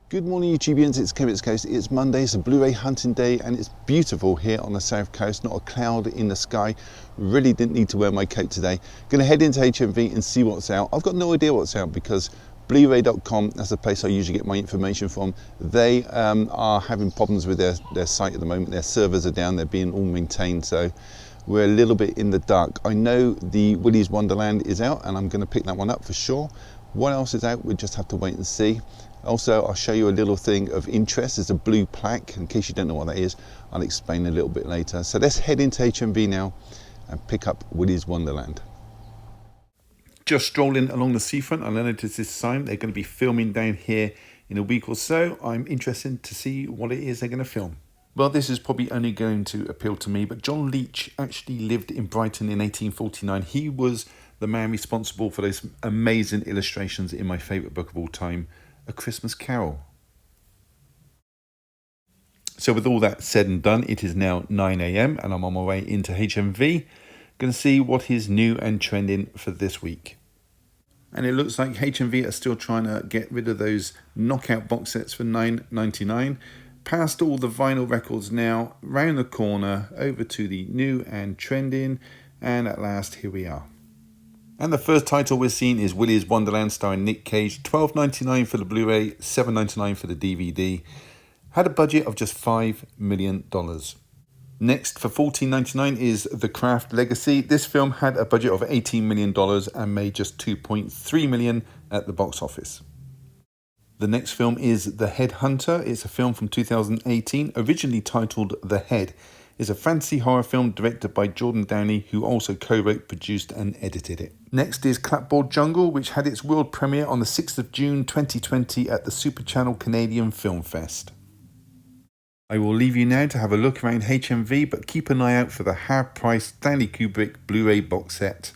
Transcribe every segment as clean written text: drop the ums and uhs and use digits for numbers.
Good morning YouTubians, it's Kevin's Coast. It's Monday, it's a Blu-ray hunting day and it's beautiful here on the south coast, not a cloud in the sky. Really didn't need to wear my coat today. Gonna head into HMV and see what's out. I've got no idea what's out because Blu-ray.com, that's the place I usually get my information from. They are having problems with their site at the moment. Their servers are down, they're being all maintained, so we're a little bit in the dark. I know the Willy's Wonderland is out and I'm gonna pick that one up for sure. What else is out? We'll just have to wait and see. Also, I'll show you a little thing of interest. There's a blue plaque. In case you don't know what that is, I'll explain a little bit later. So let's head into HMV now and pick up Willy's Wonderland. Just strolling along the seafront, I noticed this sign. They're going to be filming down here in a week or so. I'm interested to see what it is they're going to film. Well, this is probably only going to appeal to me, but John Leach actually lived in Brighton in 1849. He was the man responsible for those amazing illustrations in my favourite book of all time, A Christmas Carol. So with all that said and done, it is now 9 AM and I'm on my way into HMV. Going to see what is new and trending for this week. And it looks like HMV are still trying to get rid of those knockout box sets for $9.99. Past all the vinyl records now, round the corner, over to the new and trending, and at last here we are. And the first title we're seeing is Willy's Wonderland starring Nick Cage. $12.99 for the Blu-ray, $7.99 for the DVD. Had a budget of just $5 million. Next for $14.99 is The Craft Legacy. This film had a budget of $18 million and made just $2.3 million at the box office. The next film is The Headhunter. It's a film from 2018, originally titled The Head. It's a fantasy horror film directed by Jordan Downey, who also co-wrote, produced and edited it. Next is Clapboard Jungle, which had its world premiere on the 6th of June 2020 at the Super Channel Canadian Film Fest. I will leave you now to have a look around HMV, but keep an eye out for the half-priced Stanley Kubrick Blu-ray box set.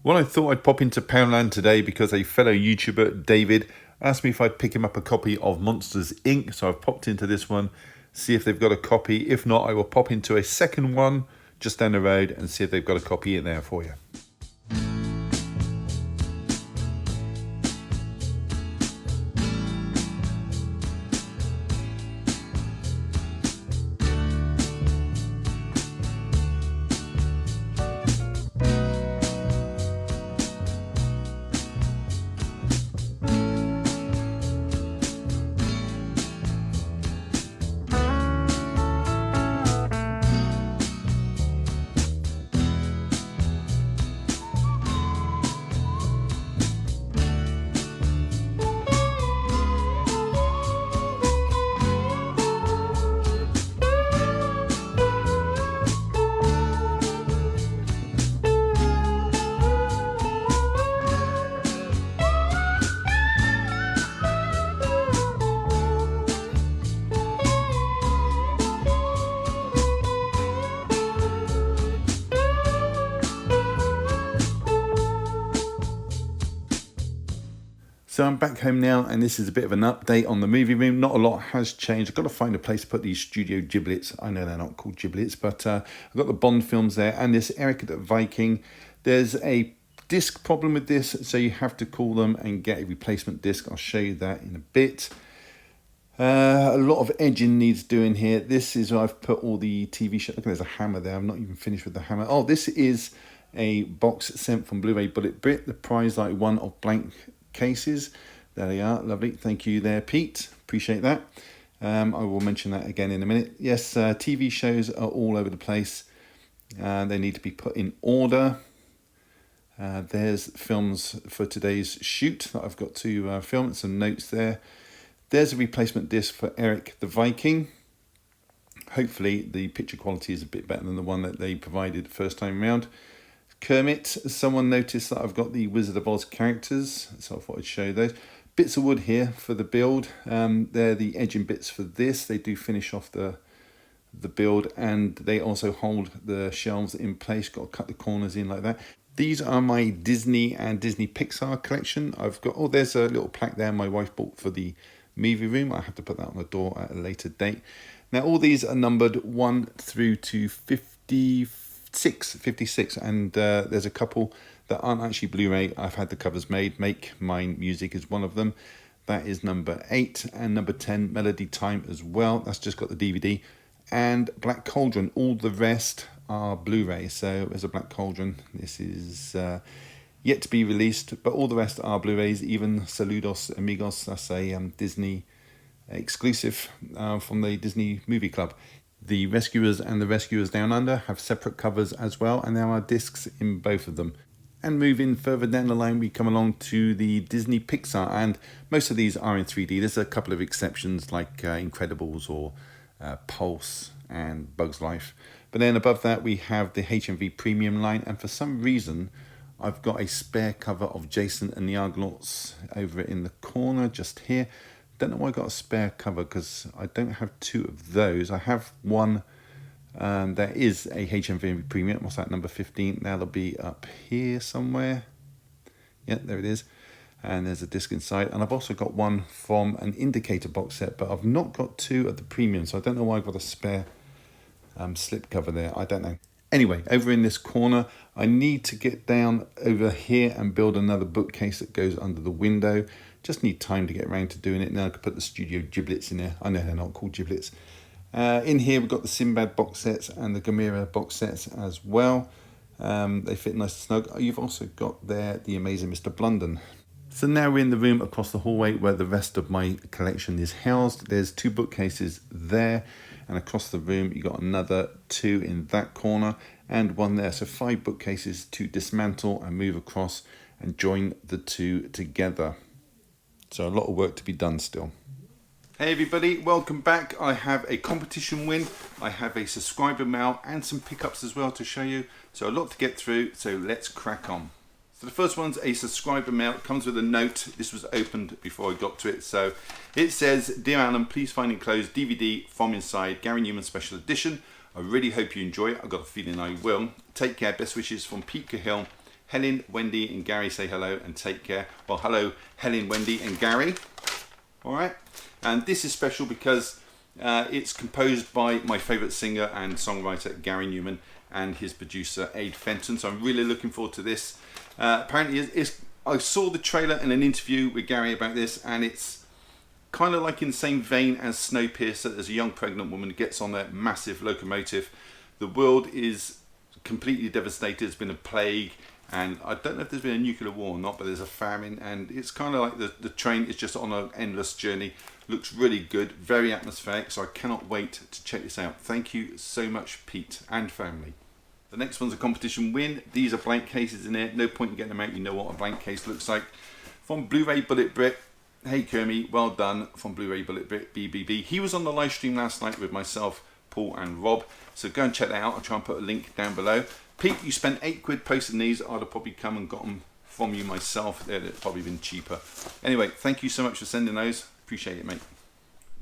Well, I thought I'd pop into Poundland today because a fellow YouTuber, David, asked me if I'd pick him up a copy of Monsters, Inc. So I've popped into this one, see if they've got a copy. If not, I will pop into a second one just down the road and see if they've got a copy in there for you. So I'm back home now, and this is a bit of an update on the movie room. Not a lot has changed. I've got to find a place to put these studio giblets. I know they're not called giblets, but I've got the Bond films there, and this Eric the Viking. There's a disc problem with this, so you have to call them and get a replacement disc. I'll show you that in a bit. A lot of edging needs doing here. This is where I've put all the TV shows. Look, there's a hammer there. I'm not even finished with the hammer. Oh, this is a box sent from Blu-ray Bullet Brit, the prize I won of blank cases. There they are. Lovely. Thank you there, Pete. Appreciate that. I will mention that again in a minute. Yes, TV shows are all over the place. They need to be put in order. There's films for today's shoot that I've got to film. Some notes there. There's a replacement disc for Eric the Viking. Hopefully the picture quality is a bit better than the one that they provided first time around. Kermit, someone noticed that I've got the Wizard of Oz characters, so I thought I'd show those. Bits of wood here for the build. They're the edging bits for this. They do finish off the build, and they also hold the shelves in place. Got to cut the corners in like that. These are my Disney and Disney Pixar collection. I've got, oh, there's a little plaque there my wife bought for the movie room. I have to put that on the door at a later date. Now all these are numbered 1 through to 56, and there's a couple that aren't actually Blu-ray. I've had the covers made. Make Mine Music is one of them. That is number 8, and number 10, Melody Time as well. That's just got the DVD. And Black Cauldron. All the rest are Blu-ray. So there's a Black Cauldron. This is yet to be released, but all the rest are Blu-rays. Even Saludos Amigos. That's a Disney exclusive from the Disney Movie Club. The Rescuers and the Rescuers Down Under have separate covers as well, and there are discs in both of them. And moving further down the line, we come along to the Disney Pixar, and most of these are in 3D. There's a couple of exceptions like Incredibles or Pulse and Bugs Life. But then above that, we have the HMV Premium line, and for some reason, I've got a spare cover of Jason and the Argonauts over in the corner just here. Don't know why I got a spare cover, because I don't have 2 of those. I have one that is a HMV Premium. What's that, number 15? That'll be up here somewhere. Yeah, there it is. And there's a disc inside. And I've also got one from an Indicator box set, but I've not got 2 of the Premium, so I don't know why I've got a spare slip cover there. I don't know. Anyway, over in this corner, I need to get down over here and build another bookcase that goes under the window. Just need time to get around to doing it. Now I could put the studio giblets in there. I know they're not called giblets. In here we've got the Sinbad box sets and the Gamera box sets as well. They fit nice and snug. You've also got there the Amazing Mr. Blunden. So now we're in the room across the hallway where the rest of my collection is housed. There's 2 bookcases there, and across the room you got another 2 in that corner and 1 there. So 5 bookcases to dismantle and move across and join the 2 together. So a lot of work to be done still. Hey everybody, welcome back. I have a competition win, I have a subscriber mail and some pickups as well to show you. So a lot to get through, so let's crack on. So the first one's a subscriber mail. It comes with a note. This was opened before I got to it. So it says, Dear Alan, please find enclosed DVD from inside, Gary Newman Special Edition. I really hope you enjoy it. I've got a feeling I will. Take care. Best wishes from Pete Cahill. Helen, Wendy and Gary say hello and take care. Well, hello, Helen, Wendy and Gary. All right. And this is special because it's composed by my favourite singer and songwriter, Gary Newman, and his producer, Aid Fenton. So I'm really looking forward to this. Apparently, I saw the trailer in an interview with Gary about this, and it's kind of like in the same vein as Snowpiercer. There's a young pregnant woman who gets on a massive locomotive. The world is completely devastated. There's been a plague. And I don't know if there's been a nuclear war or not, but there's a famine, and it's kind of like the train is just on an endless journey. Looks really good, very atmospheric, so I cannot wait to check this out. Thank you so much, Pete and family. The next one's a competition win. These are blank cases in there. No point in getting them out. You know what a blank case looks like. From Blu-ray Bullet Brit. Hey Kermie, well done. From Blu-ray Bullet Brit, BBB. He was on the live stream last night with myself, Paul and Rob. So go and check that out. I'll try and put a link down below. Pete, you spent £8 posting these. I'd have probably come and got them from you myself. They'd have probably been cheaper. Anyway, thank you so much for sending those. Appreciate it, mate.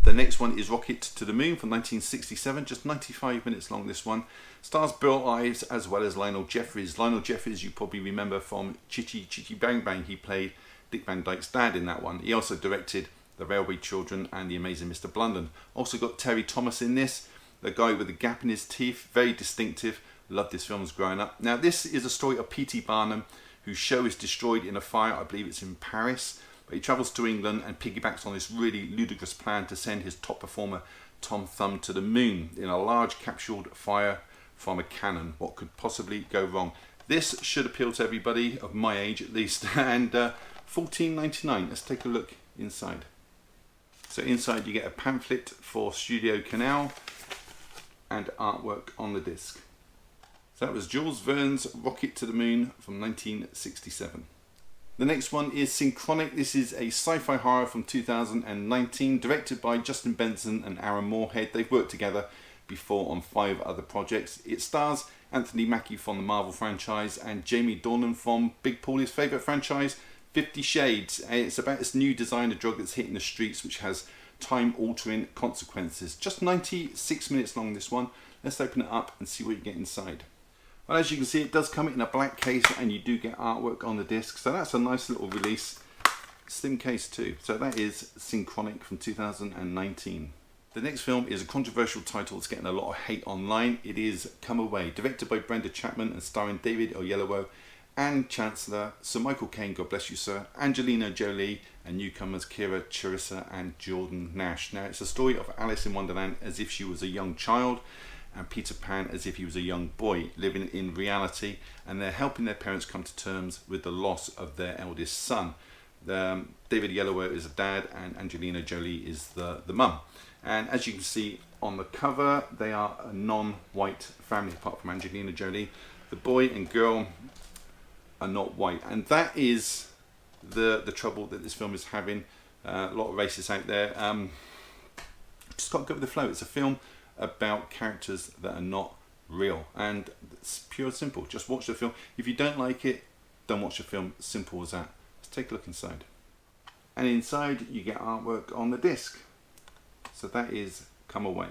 The next one is Rocket to the Moon from 1967. Just 95 minutes long, this one. Stars Bill Ives as well as Lionel Jeffries. Lionel Jeffries, you probably remember from Chitty Chitty Bang Bang. He played Dick Van Dyke's dad in that one. He also directed The Railway Children and The Amazing Mr. Blunden. Also got Terry Thomas in this, the guy with the gap in his teeth, very distinctive. Loved this film as growing up. Now this is a story of P.T. Barnum, whose show is destroyed in a fire. I believe it's in Paris. But he travels to England and piggybacks on this really ludicrous plan to send his top performer Tom Thumb to the moon in a large capsuled fire from a cannon. What could possibly go wrong? This should appeal to everybody of my age at least. And $14.99. Let's take a look inside. So inside you get a pamphlet for Studio Canal and artwork on the disc. So that was Jules Verne's Rocket to the Moon from 1967. The next one is Synchronic. This is a sci-fi horror from 2019, directed by Justin Benson and Aaron Moorhead. They've worked together before on 5 other projects. It stars Anthony Mackie from the Marvel franchise and Jamie Dornan from Big Paulie's favourite franchise, 50 Shades. It's about this new designer drug that's hitting the streets, which has time-altering consequences. Just 96 minutes long, this one. Let's open it up and see what you get inside. Well, as you can see, it does come in a black case and you do get artwork on the disc. So that's a nice little release. Slim case too. So that is Synchronic from 2019. The next film is a controversial title that's getting a lot of hate online. It is Come Away, directed by Brenda Chapman and starring David Oyelowo and Chancellor, Sir Michael Caine, God bless you sir, Angelina Jolie, and newcomers Kira Charissa and Jordan Nash. Now it's a story of Alice in Wonderland as if she was a young child, and Peter Pan as if he was a young boy living in reality, and they're helping their parents come to terms with the loss of their eldest son. David Oyelowo is a dad and Angelina Jolie is the mum. And as you can see on the cover, they are a non-white family apart from Angelina Jolie. The boy and girl are not white, and that is the trouble that this film is having. A lot of racists out there. Just got to go with the flow. It's a film about characters that are not real, and it's pure and simple. Just watch the film. If you don't like it, don't watch the film. Simple as that. Let's take a look inside. And inside you get artwork on the disc. So that is Come Away.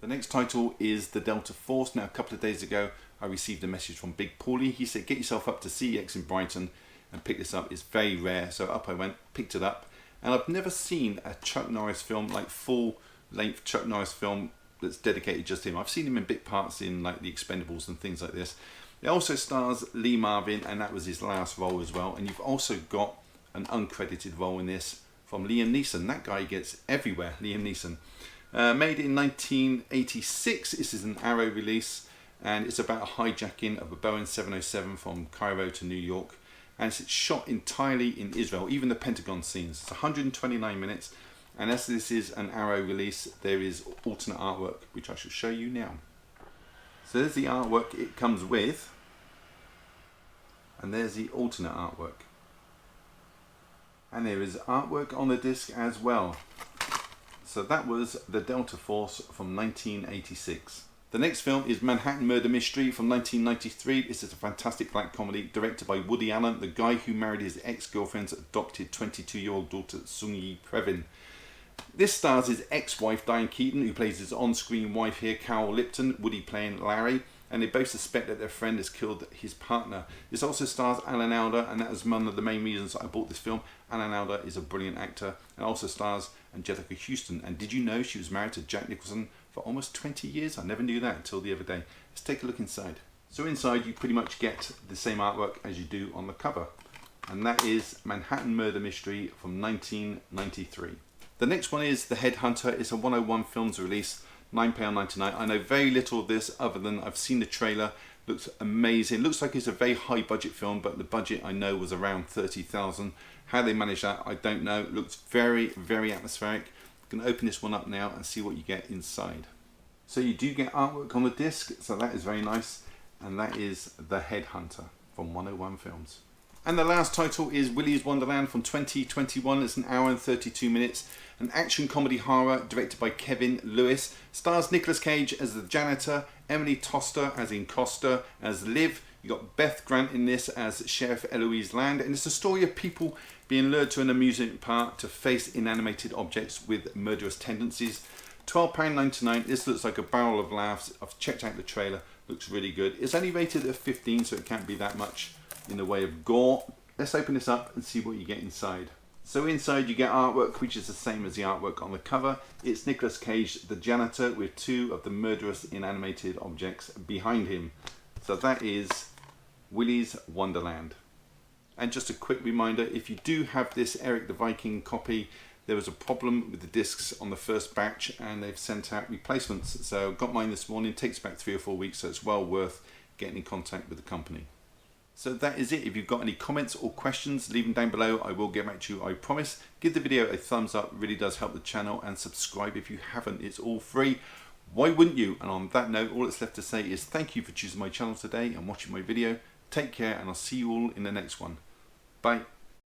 The next title is The Delta Force. Now a couple of days ago I received a message from Big Paulie. He said get yourself up to CEX in Brighton and pick this up. It's very rare. So up I went, picked it up, and I've never seen a Chuck Norris film, like full length Chuck Norris film that's dedicated just to him. I've seen him in bit parts in like The Expendables and things like this. It also stars Lee Marvin, and that was his last role as well. And you've also got an uncredited role in this from Liam Neeson. That guy gets everywhere, Liam Neeson. Made in 1986, this is an Arrow release, and it's about a hijacking of a Boeing 707 from Cairo to New York. And it's shot entirely in Israel, even the Pentagon scenes. It's 129 minutes. And as this is an Arrow release, there is alternate artwork, which I shall show you now. So there's the artwork it comes with, and there's the alternate artwork. And there is artwork on the disc as well. So that was The Delta Force from 1986. The next film is Manhattan Murder Mystery from 1993. This is a fantastic black comedy directed by Woody Allen, the guy who married his ex-girlfriend's adopted 22-year-old daughter, Sung-Yi Previn. This stars his ex-wife Diane Keaton, who plays his on-screen wife here, Carol Lipton, Woody playing Larry, and they both suspect that their friend has killed his partner. This also stars Alan Alda, and that is one of the main reasons I bought this film. Alan Alda is a brilliant actor, and also stars Angelica Houston. And did you know she was married to Jack Nicholson for almost 20 years? I never knew that until the other day. Let's take a look inside. So inside you pretty much get the same artwork as you do on the cover, and that is Manhattan Murder Mystery from 1993. The next one is The Headhunter. It's a 101 Films release, £9.99. I know very little of this other than I've seen the trailer. Looks amazing. Looks like it's a very high budget film, but the budget I know was around 30,000. How they managed that, I don't know. It looks very, very atmospheric. I'm going to open this one up now and see what you get inside. So you do get artwork on the disc, so that is very nice. And that is The Headhunter from 101 Films. And the last title is Willy's Wonderland from 2021. It's an hour and 32 minutes. An action comedy horror directed by Kevin Lewis. Stars Nicolas Cage as the janitor, Emily Toster as in Costa as Liv. You got Beth Grant in this as Sheriff Eloise Land. And it's a story of people being lured to an amusement park to face inanimated objects with murderous tendencies. £12.99. This looks like a barrel of laughs. I've checked out the trailer. Looks really good. It's only rated at 15, so it can't be that much in the way of gore. Let's open this up and see what you get inside. So inside you get artwork which is the same as the artwork on the cover. It's Nicolas Cage, the janitor, with two of the murderous inanimated objects behind him. So that is Willy's Wonderland. And just a quick reminder, if you do have this Eric the Viking copy, there was a problem with the discs on the first batch and they've sent out replacements. So got mine this morning, it takes about 3 or 4 weeks, so it's well worth getting in contact with the company. So that is it. If you've got any comments or questions, leave them down below. I will get back to you, I promise. Give the video a thumbs up, it really does help the channel, and subscribe if you haven't. It's all free. Why wouldn't you? And on that note, all that's left to say is thank you for choosing my channel today and watching my video. Take care, and I'll see you all in the next one. Bye.